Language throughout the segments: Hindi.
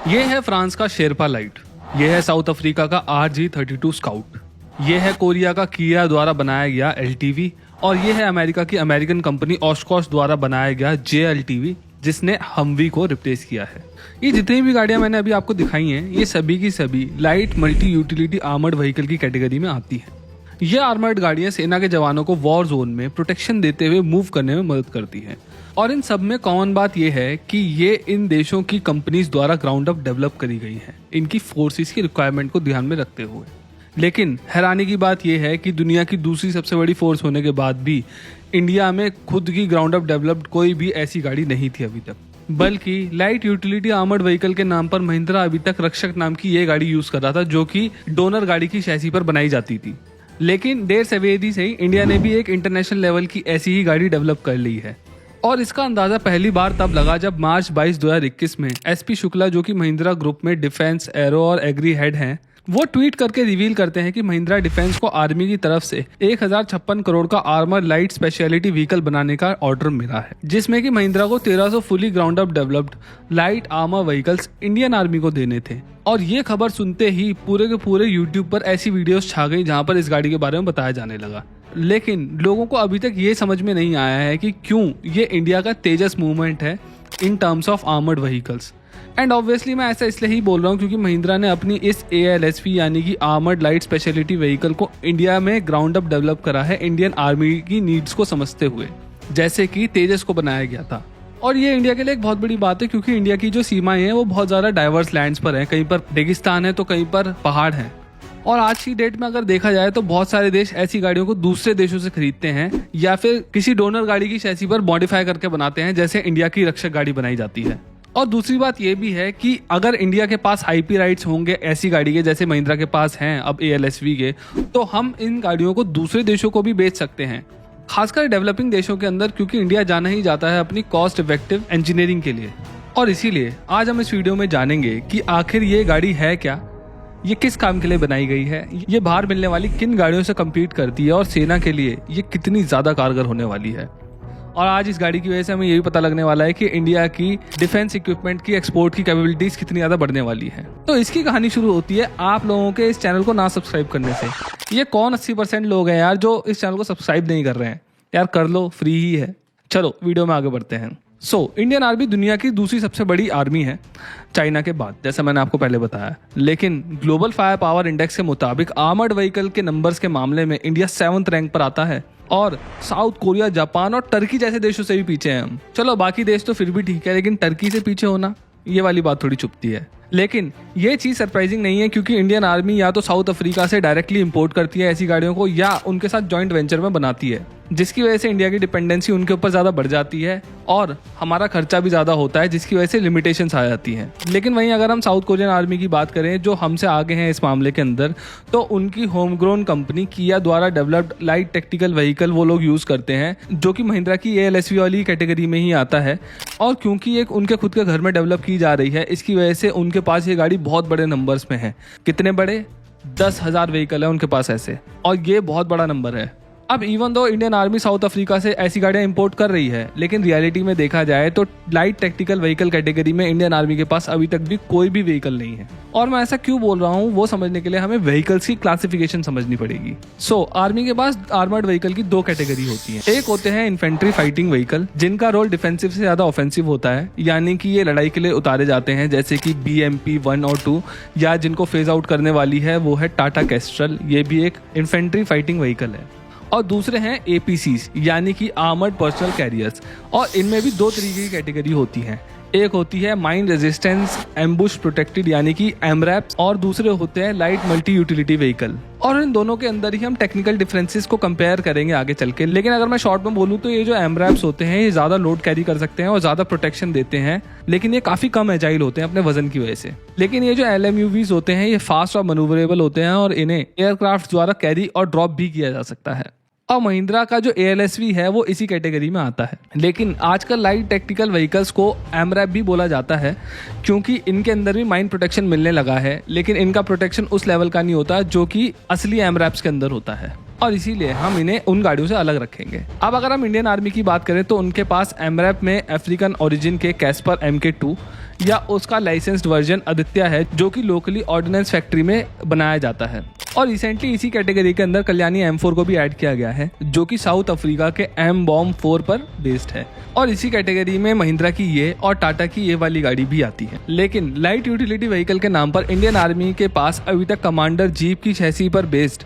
ये है फ्रांस का शेरपा लाइट, ये है साउथ अफ्रीका का RG-32 स्काउट, ये है कोरिया का किया द्वारा बनाया गया LTV और ये है अमेरिका की अमेरिकन कंपनी ओशकोश द्वारा बनाया गया JLTV जिसने हमवी को रिप्लेस किया है। ये जितनी भी गाड़ियां मैंने अभी आपको दिखाई हैं ये सभी की सभी light multi utility armoured vehicle की कैटेगरी में आती हैं। ये आर्मर्ड गाड़ियां सेना के जवानों को वॉर जोन में प्रोटेक्शन देते हुए मूव करने में मदद करती हैं। और इन सब में कॉमन बात यह है कि ये इन देशों की कंपनीज द्वारा ग्राउंड अप डेवलप करी गई हैं इनकी फोर्सेस की रिक्वायरमेंट को ध्यान में रखते हुए। लेकिन हैरानी की बात यह है कि दुनिया की दूसरी सबसे बड़ी फोर्स होने के बाद भी इंडिया में खुद की ग्राउंड अप डेवलप्ड कोई भी ऐसी गाड़ी नहीं थी अभी तक, बल्कि लाइट यूटिलिटी आर्मर्ड व्हीकल के नाम पर महिंद्रा अभी तक रक्षक नाम की ये गाड़ी यूज कर रहा था जो कि डोनर गाड़ी की शैसी पर बनाई जाती थी। लेकिन देर सवेदी से ही इंडिया ने भी एक इंटरनेशनल लेवल की ऐसी ही गाड़ी डेवलप कर ली है और इसका अंदाजा पहली बार तब लगा जब मार्च 22, 2021 में SP शुक्ला जो कि महिंद्रा ग्रुप में डिफेंस, एरो और एग्री हेड हैं, वो ट्वीट करके रिवील करते हैं कि महिंद्रा डिफेंस को आर्मी की तरफ से 1056 करोड़ का आर्मर लाइट स्पेशलिटी व्हीकल बनाने का ऑर्डर मिला है, जिसमें कि महिंद्रा को 1300 fully ground up developed light armour vehicles Indian army को देने थे। और ये खबर सुनते ही पूरे के पूरे यूट्यूब पर ऐसी वीडियोस छा गई जहां पर इस गाड़ी के बारे में बताया जाने लगा। लेकिन लोगों को अभी तक ये समझ में नहीं आया है कि क्यों ये इंडिया का तेजस मूवमेंट है in terms of armoured vehicles. And obviously मैं ऐसा इसलिए ही बोल रहा हूँ क्योंकि महिंद्रा ने अपनी इस ALSV यानी कि आर्मर्ड लाइट स्पेशलिटी व्हीकल को इंडिया में ग्राउंड अप डेवलप करा है इंडियन आर्मी की नीड्स को समझते हुए, जैसे कि तेजस को बनाया गया था। और ये इंडिया के लिए एक बहुत बड़ी बात है क्योंकि इंडिया की जो सीमाएं हैं वो बहुत ज़्यादा डाइवर्स लैंड्स पर हैं, कहीं पर रेगिस्तान है तो कहीं पर पहाड़ हैं। और आज की डेट में अगर देखा जाए तो बहुत सारे देश ऐसी गाड़ियों को दूसरे देशों से खरीदते हैं या फिर किसी डोनर गाड़ी की शैसी पर मॉडिफाई करके बनाते हैं, जैसे इंडिया की रक्षक गाड़ी बनाई जाती है। और दूसरी बात यह भी है कि अगर इंडिया के पास IP राइट्स होंगे ऐसी गाड़ी के जैसे महिंद्रा के पास हैं अब ALSV के, तो हम इन गाड़ियों को दूसरे देशों को भी बेच सकते हैं, खासकर डेवलपिंग देशों के अंदर, क्योंकि इंडिया जाना ही जाता है अपनी कॉस्ट इफेक्टिव इंजीनियरिंग के लिए। और इसीलिए आज हम इस वीडियो में जानेंगे कि आखिर ये गाड़ी है क्या, ये किस काम के लिए बनाई गई है, ये बाहर मिलने वाली किन गाड़ियों से कम्पीट करती है और सेना के लिए ये कितनी ज्यादा कारगर होने वाली है। और आज इस गाड़ी की वजह से हमें ये भी पता लगने वाला है कि इंडिया की डिफेंस इक्विपमेंट की एक्सपोर्ट की कैपेबिलिटीज कितनी ज्यादा बढ़ने वाली है। तो इसकी कहानी शुरू होती है आप लोगों के इस चैनल को ना सब्सक्राइब करने से। ये कौन 80% लोग हैं यार जो इस चैनल को सब्सक्राइब नहीं कर रहे हैं? यार कर लो, फ्री ही है। चलो वीडियो में आगे बढ़ते हैं। इंडियन आर्मी दुनिया की दूसरी सबसे बड़ी आर्मी है चाइना के बाद, जैसा मैंने आपको पहले बताया। लेकिन ग्लोबल फायर पावर इंडेक्स के मुताबिक आर्मर्ड व्हीकल के नंबर्स के मामले में इंडिया 7th रैंक पर आता है और साउथ कोरिया, जापान और टर्की जैसे देशों से भी पीछे हैं हम। चलो बाकी देश तो फिर भी ठीक है, लेकिन टर्की से पीछे होना ये वाली बात थोड़ी चुभती है। लेकिन ये चीज़ सरप्राइजिंग नहीं है क्योंकि इंडियन आर्मी या तो साउथ अफ्रीका से डायरेक्टली इंपोर्ट करती है ऐसी गाड़ियों को या उनके साथ जॉइंट वेंचर में बनाती है, जिसकी वजह से इंडिया की डिपेंडेंसी उनके ऊपर ज़्यादा बढ़ जाती है और हमारा खर्चा भी ज़्यादा होता है, जिसकी वजह से लिमिटेशंस आ जाती हैं। लेकिन वहीं अगर हम साउथ कोरियन आर्मी की बात करें जो हमसे आगे हैं इस मामले के अंदर, तो उनकी होम ग्रोन कंपनी किया द्वारा डेवलप्ड लाइट टेक्टिकल व्हीकल वो लोग यूज़ करते हैं जो कि महिंद्रा की ALSV वाली कैटेगरी में ही आता है। और क्योंकि एक उनके खुद के घर में डेवलप की जा रही है, इसकी वजह से उनके पास ये गाड़ी बहुत बड़े नंबर्स में है। कितने बड़े? 10,000 व्हीकल है उनके पास ऐसे, और ये बहुत बड़ा नंबर है। अब even though Indian army south Africa से ऐसी गाड़ियां इंपोर्ट कर रही है, लेकिन रियलिटी में देखा जाए तो लाइट टेक्टिकल व्हीकल कैटेगरी में इंडियन आर्मी के पास अभी तक भी कोई भी व्हीकल नहीं है। और मैं ऐसा क्यों बोल रहा हूँ वो समझने के लिए हमें व्हीकल्स की क्लासिफिकेशन समझनी पड़ेगी। आर्मी के पास आर्मर्ड व्हीकल की 2 कैटेगरी होती है। एक होते हैं इन्फेंट्री फाइटिंग व्हीकल, जिनका रोल डिफेंसिव से ज्यादा ऑफेंसिव होता है, यानी कि ये लड़ाई के लिए उतारे जाते हैं, जैसे कि BMP 1 और 2, या जिनको फेज आउट करने वाली है वो है टाटा कैस्ट्रल, ये भी एक इन्फेंट्री फाइटिंग व्हीकल है। और दूसरे हैं APCs यानी कि आर्मर्ड पर्सनल कैरियर्स, और इनमें भी 2 तरीके की कैटेगरी होती हैं। एक होती है माइन रेजिस्टेंस एम्बुश प्रोटेक्टेड यानी कि AMRAPs, और दूसरे होते हैं लाइट मल्टी यूटिलिटी व्हीकल। और इन दोनों के अंदर ही हम टेक्निकल डिफरेंसेस को कंपेयर करेंगे आगे चल के। लेकिन अगर मैं शॉर्ट में बोलूँ तो ये जो AMRAPs होते हैं ये ज़्यादा लोड कैरी कर सकते हैं और ज़्यादा प्रोटेक्शन देते हैं, लेकिन ये काफ़ी कम एजाइल होते हैं अपने वजन की वजह से। लेकिन ये जो LMUVs होते हैं ये फास्ट और मनूवरेबल होते हैं और इन्हें एयरक्राफ्ट द्वारा कैरी और ड्रॉप भी किया जा सकता है। और महिंद्रा का जो ALSV है वो इसी कैटेगरी में आता है। लेकिन आजकल लाइट टेक्टिकल व्हीकल्स को AMRAP भी बोला जाता है क्योंकि इनके अंदर भी माइन प्रोटेक्शन मिलने लगा है, लेकिन इनका प्रोटेक्शन उस लेवल का नहीं होता जो कि असली AMRAPs के अंदर होता है। और इसीलिए हम इन्हें उन गाड़ियों से अलग रखेंगे। अब अगर हम इंडियन आर्मी की बात करें तो उनके पास एमरैप में अफ्रीकन ओरिजिन के कैस्पर MK2 या उसका लाइसेंस्ड वर्जन आदित्य है, जो कि लोकली ऑर्डिनेंस फैक्ट्री में बनाया जाता है। और रिसेंटली इसी कैटेगरी के अंदर कल्याणी M4 को भी ऐड किया गया है, जो कि साउथ अफ्रीका के M-Bomb 4 पर बेस्ड है। और इसी कैटेगरी में महिंद्रा की ये और टाटा की ये वाली गाड़ी भी आती है। लेकिन लाइट यूटिलिटी व्हीकल के नाम पर इंडियन आर्मी के पास अभी तक कमांडर जीप की चैसी पर based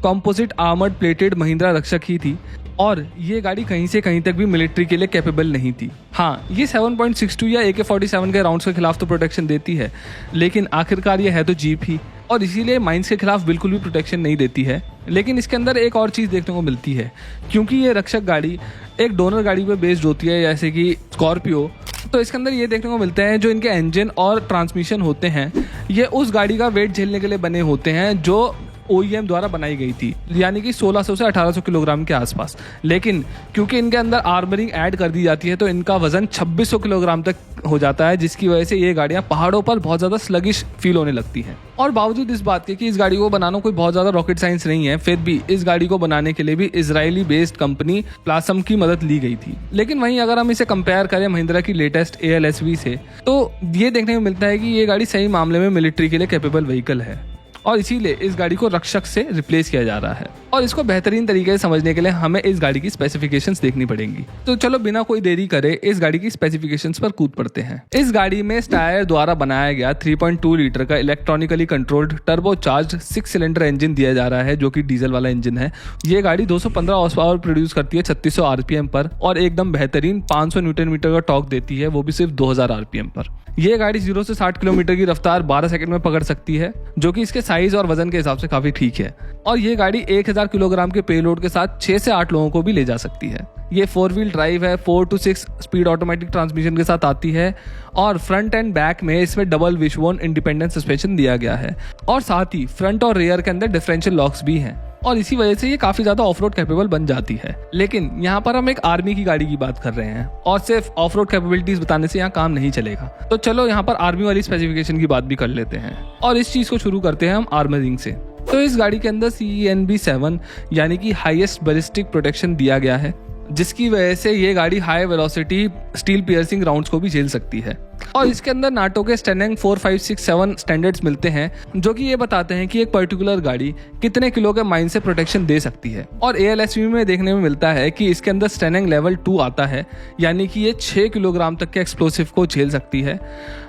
composite armoured plated Mahindra रक्षक ही थी, और ये गाड़ी कहीं से कहीं तक भी मिलिट्री के लिए कैपेबल नहीं थी। हाँ, ये 7.62 या AK-47 के राउंड्स के खिलाफ तो प्रोटेक्शन देती है, लेकिन आखिरकार ये है तो जीप ही, और इसीलिए माइंस के खिलाफ बिल्कुल भी प्रोटेक्शन नहीं देती है। लेकिन इसके अंदर एक और चीज़ देखने को मिलती है, क्योंकि ये रक्षक गाड़ी एक डोनर गाड़ी पे बेस्ड होती है जैसे कि स्कॉर्पियो, तो इसके अंदर ये देखने को मिलते हैं जो इनके इंजन और ट्रांसमिशन होते हैं ये उस गाड़ी का वेट झेलने के लिए बने होते हैं जो OEM द्वारा बनाई गई थी, यानी कि 1600 से 1800 किलोग्राम के आसपास। लेकिन क्योंकि इनके अंदर आर्मरिंग ऐड कर दी जाती है तो इनका वजन 2600 किलोग्राम तक हो जाता है, जिसकी वजह से ये गाड़ियां पहाड़ों पर बहुत ज़्यादा स्लगिश फील होने लगती हैं। और बावजूद इस बात के कि इस गाड़ी को बनाना कोई बहुत ज़्यादा रॉकेट साइंस नहीं है, फिर भी इस गाड़ी को बनाने के लिए भी इजरायली बेस्ड कंपनी प्लासम की मदद ली गई थी। लेकिन वहीं अगर हम इसे कंपेयर करें महिंद्रा की लेटेस्ट ALSV से, तो ये देखने को मिलता है कि ये गाड़ी सही मामले में मिलिट्री के लिए कैपेबल व्हीकल है, और इसीलिए इस गाड़ी को रक्षक से रिप्लेस किया जा रहा है। और इसको बेहतरीन तरीके से समझने के लिए हमें इस गाड़ी की स्पेसिफिकेशंस देखनी पड़ेंगी। तो चलो बिना कोई देरी करे इस गाड़ी की स्पेसिफिकेशंस पर कूद पड़ते हैं। इस गाड़ी में स्टायर द्वारा बनाया गया 3.2 लीटर का electronically controlled turbocharged 6 cylinder engine दिया जा रहा है, जो कि डीजल वाला इंजन है। ये गाड़ी 215 हॉर्स पावर प्रोड्यूस करती है 3600 RPM पर, और एकदम बेहतरीन 500 न्यूटन मीटर का टॉर्क देती है, वो भी सिर्फ 2000 RPM पर। ये गाड़ी 0 से 60 किलोमीटर की रफ्तार 12 सेकंड में पकड़ सकती है, जो कि इसके साइज और वजन के हिसाब से काफी ठीक है। और ये गाड़ी 1000 किलोग्राम के पेलोड के साथ 6 से 8 लोगों को भी ले जा सकती है। ये 4 व्हील ड्राइव है, 4 to 6 स्पीड ऑटोमेटिक ट्रांसमिशन के साथ आती है, और फ्रंट एंड बैक में इसमें डबल विशवोन इंडिपेंडेंट सस्पेंशन दिया गया है, और साथ ही फ्रंट और रेयर के अंदर डिफरेंशियल लॉक्स भी हैं, और इसी वजह से ये काफी ज्यादा ऑफ रोड कैपेबल बन जाती है। लेकिन यहाँ पर हम एक आर्मी की गाड़ी की बात कर रहे हैं, और सिर्फ ऑफ रोड कैपेबिलिटीज बताने से यहाँ काम नहीं चलेगा। तो चलो यहाँ पर आर्मी वाली स्पेसिफिकेशन की बात भी कर लेते हैं, और इस चीज को शुरू करते हैं हम आर्मरिंग से। तो इस गाड़ी के अंदर CENB-7 यानी कि हाईएस्ट बैलिस्टिक प्रोटेक्शन दिया गया है, जिसकी वजह से ये गाड़ी high velocity steel piercing rounds को भी झेल सकती है। और इसके अंदर नाटो के स्टैंडिंग 4, 5, 6, 7 स्टैंडर्ड्स मिलते हैं, जो कि ये बताते हैं कि एक पर्टिकुलर गाड़ी कितने किलो के माइन से प्रोटेक्शन दे सकती है। और ALSV में देखने में मिलता है कि इसके अंदर स्टैंडिंग लेवल 2 आता है, यानी कि ये 6 किलोग्राम तक के एक्सप्लोसिव को झेल सकती है,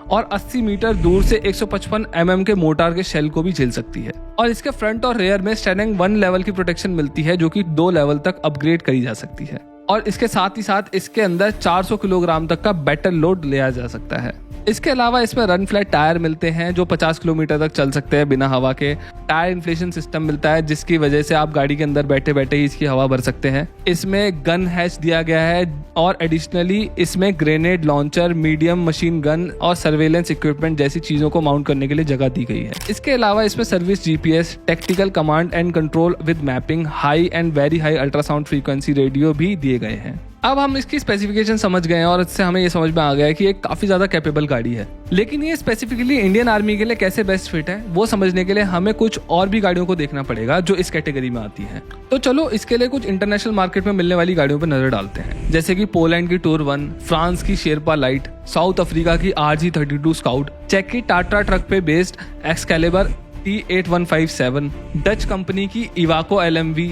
और 80 मीटर दूर से 155 mm के मोर्टार के शेल को भी झेल सकती है। और इसके फ्रंट और रेयर में स्टैंडिंग 1 लेवल की प्रोटेक्शन मिलती है, जो कि 2 लेवल तक अपग्रेड करी जा सकती है। और इसके साथ ही साथ इसके अंदर 400 किलोग्राम तक का बैटल लोड लिया जा सकता है। इसके अलावा इसमें रन फ्लैट टायर मिलते हैं जो 50 किलोमीटर तक चल सकते हैं बिना हवा के। टायर इन्फ्लेशन सिस्टम मिलता है, जिसकी वजह से आप गाड़ी के अंदर बैठे बैठे ही इसकी हवा भर सकते हैं। इसमें गन हैच दिया गया है, और एडिशनली इसमें grenade launcher, medium machine gun और सर्वेलेंस इक्विपमेंट जैसी चीजों को माउंट करने के लिए जगह दी गई है। इसके अलावा इसमें service GPS, technical command and control with mapping, high and very high ultrasound frequency radio भी दिए गए हैं। अब हम इसकी स्पेसिफिकेशन समझ गए हैं, और इससे हमें ये समझ में आ गया है कि ये काफी ज्यादा कैपेबल गाड़ी है। लेकिन ये स्पेसिफिकली इंडियन आर्मी के लिए कैसे बेस्ट फिट है, वो समझने के लिए हमें कुछ और भी गाड़ियों को देखना पड़ेगा जो इस कैटेगरी में आती हैं। तो चलो इसके लिए कुछ इंटरनेशनल मार्केट में मिलने वाली गाड़ियों पर नजर डालते हैं, जैसे कि पोलैंड की टूर 1, फ्रांस की शेरपा लाइट, साउथ अफ्रीका की RG32 स्काउट, चेक की टाटा ट्रक पे based Excalibur T8157, Dutch company की इवाको LMV,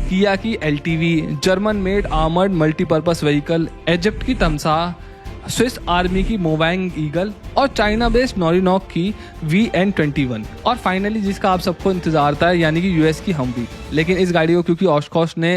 किया की LTV, German made armoured multipurpose vehicle, Egypt की तमसा, स्विस आर्मी की मोवांग ईगल, और चाइना बेस्ड नॉरिनॉक की VN21, और फाइनली जिसका आप सबको इंतजार था यानी कि US की हमवी। लेकिन इस गाड़ी को क्योंकि ओशकोश ने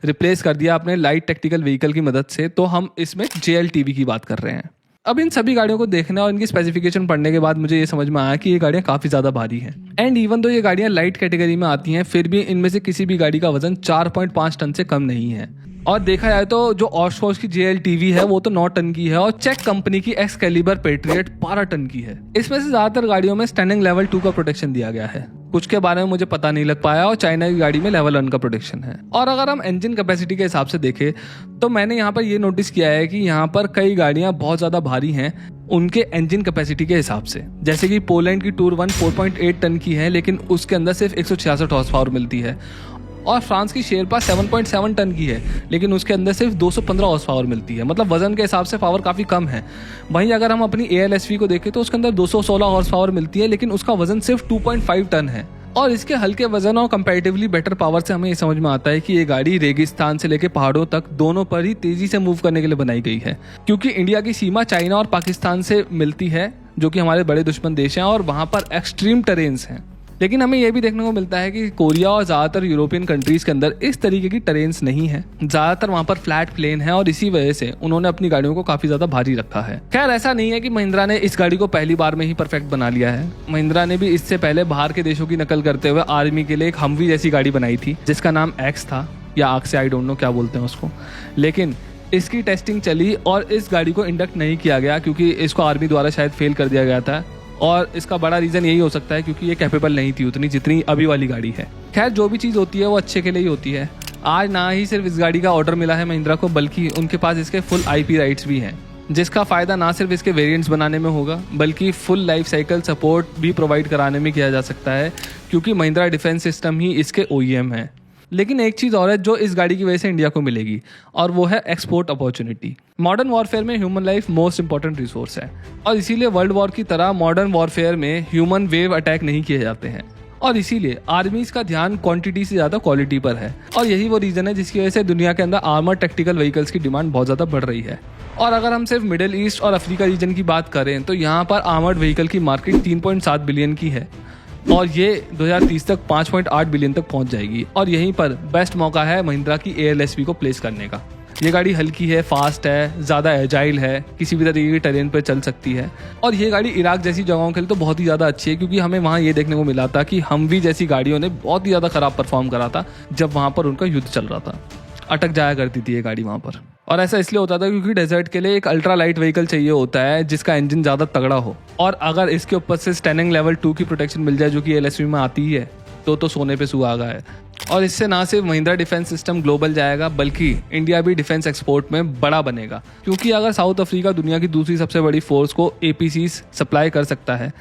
रिप्लेस कर दिया अपने लाइट टेक्टिकल व्हीकल की मदद से, तो हम इसमें JLTV की बात कर रहे हैं। अब इन सभी गाड़ियों को देखने और इनकी स्पेसिफिकेशन पढ़ने के बाद मुझे ये समझ में आया कि ये गाड़ियाँ काफ़ी ज़्यादा भारी हैं। एंड इवन तो ये गाड़ियाँ लाइट कैटेगरी में आती हैं, फिर भी इनमें से किसी भी गाड़ी का वजन 4.5 टन से कम नहीं है। और देखा जाए तो जो ओशकोश की JLTV है वो तो 9 टन की है, और चेक कंपनी की एक्सकैलिबर पेट्रियट 12 टन की है। इसमें से ज्यादातर गाड़ियों में स्टैंडिंग लेवल 2 का प्रोटेक्शन दिया गया है, कुछ के बारे में मुझे पता नहीं लग पाया, और चाइना की गाड़ी में लेवल 1 का प्रोटेक्शन है। और अगर हम इंजन कैपेसिटी के हिसाब से देखें तो मैंने यहाँ पर ये नोटिस किया है कि यहाँ पर कई गाड़ियाँ बहुत ज्यादा भारी हैं उनके इंजन कैपेसिटी के हिसाब से। जैसे कि पोलैंड की टूर 1 4.8 टन की है, लेकिन उसके अंदर सिर्फ 166 हॉर्स पावर मिलती है। और फ्रांस की शेरपा 7.7 टन की है, लेकिन उसके अंदर सिर्फ 215 हॉर्स पावर मिलती है, मतलब वजन के हिसाब से पावर काफ़ी कम है। वहीं अगर हम अपनी ALSV को देखें तो उसके अंदर 216 हॉर्स पावर मिलती है, लेकिन उसका वजन सिर्फ 2.5 टन है। और इसके हल्के वजन और कंपैरेटिवली बेटर पावर से हमें ये समझ में आता है कि ये गाड़ी रेगिस्तान से लेकर पहाड़ों तक दोनों पर ही तेजी से मूव करने के लिए बनाई गई है, क्योंकि इंडिया की सीमा चाइना और पाकिस्तान से मिलती है, जो कि हमारे बड़े दुश्मन देश हैं, और वहाँ पर एक्सट्रीम टेरेन्स हैं। लेकिन हमें यह भी देखने को मिलता है कि कोरिया और ज़्यादातर यूरोपियन कंट्रीज़ के अंदर इस तरीके की टेरेन्स नहीं है। ज़्यादातर वहाँ पर फ्लैट प्लेन है और इसी वजह से उन्होंने अपनी गाड़ियों को काफ़ी ज़्यादा भारी रखा है। खैर, ऐसा नहीं है कि महिंद्रा ने इस गाड़ी को पहली बार में ही परफेक्ट बना लिया है। महिंद्रा ने भी इससे पहले बाहर के देशों की नकल करते हुए आर्मी के लिए एक हमवी जैसी गाड़ी बनाई थी, जिसका नाम एक्स था, या आक्स, आई डोंट नो क्या बोलते हैं उसको। लेकिन इसकी टेस्टिंग चली और इस गाड़ी को इंडक्ट नहीं किया गया, क्योंकि इसको आर्मी द्वारा शायद फेल कर दिया गया था। और इसका बड़ा रीज़न यही हो सकता है क्योंकि ये कैपेबल नहीं थी उतनी जितनी अभी वाली गाड़ी है। खैर, जो भी चीज़ होती है वो अच्छे के लिए ही होती है। आज ना ही सिर्फ इस गाड़ी का ऑर्डर मिला है महिंद्रा को, बल्कि उनके पास इसके फुल IP राइट्स भी हैं, जिसका फ़ायदा ना सिर्फ इसके वेरिएंट्स बनाने में होगा, बल्कि फुल लाइफ साइकिल सपोर्ट भी प्रोवाइड कराने में किया जा सकता है, क्योंकि महिंद्रा डिफेंस सिस्टम ही इसके OEM है। लेकिन एक चीज़ और है जो इस गाड़ी की वजह से इंडिया को मिलेगी, और वो है एक्सपोर्ट अपॉर्चुनिटी। मॉडर्न वॉरफेयर में human life most important resource है, और इसीलिए वर्ल्ड वॉर की तरह मॉडर्न वॉरफेयर में ह्यूमन वेव अटैक नहीं किए जाते हैं, और इसीलिए आर्मीज का ध्यान क्वांटिटी से ज़्यादा क्वालिटी पर है। और यही वो रीज़न है जिसकी वजह से दुनिया के अंदर आर्मर टैक्टिकल व्हीकल्स की डिमांड बहुत ज़्यादा बढ़ रही है। और अगर हम सिर्फ मिडिल ईस्ट और अफ्रीका रीजन की बात करें तो यहाँ पर आर्मर्ड व्हीकल की मार्केट 3.7 बिलियन की है, और ये 2030 तक 5.8 बिलियन तक पहुंच जाएगी। और यहीं पर बेस्ट मौका है महिंद्रा की ALSV को प्लेस करने का। ये गाड़ी हल्की है, फास्ट है, ज़्यादा एजाइल है, किसी भी तरीके की टेरेन पर चल सकती है, और ये गाड़ी इराक जैसी जगहों के लिए तो बहुत ही ज़्यादा अच्छी है, क्योंकि हमें वहाँ ये देखने को मिला था कि हमवी जैसी गाड़ियों ने बहुत ही ज़्यादा ख़राब परफॉर्म करा था जब वहाँ पर उनका युद्ध चल रहा था। अटक जाया करती थी ये गाड़ी वहाँ पर, और ऐसा इसलिए होता था क्योंकि डेजर्ट के लिए एक अल्ट्रा लाइट व्हीकल चाहिए होता है जिसका इंजन ज़्यादा तगड़ा हो, और अगर इसके ऊपर से स्टैनिंग लेवल 2 की प्रोटेक्शन मिल जाए जो कि ALSV में आती ही है, तो सोने पे सुहागा है। और इससे ना सिर्फ महिंद्रा डिफेंस सिस्टम ग्लोबल जाएगा, बल्कि इंडिया भी डिफेंस एक्सपोर्ट में बड़ा बनेगा, क्योंकि अगर साउथ अफ्रीका दुनिया की दूसरी सबसे बड़ी फोर्स को APCs सप्लाई कर सकता है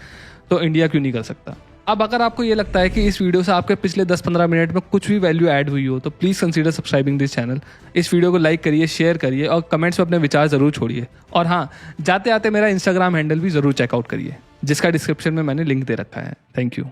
तो इंडिया क्यों नहीं कर सकता। अब अगर आपको ये लगता है कि इस वीडियो से आपके पिछले 10-15 मिनट में कुछ भी वैल्यू ऐड हुई हो तो please consider subscribing this channel. इस वीडियो को लाइक करिए, शेयर करिए, और कमेंट्स में अपने विचार ज़रूर छोड़िए। और हाँ, जाते आते मेरा Instagram हैंडल भी ज़रूर चेकआउट करिए, जिसका डिस्क्रिप्शन में मैंने लिंक दे रखा है। Thank you.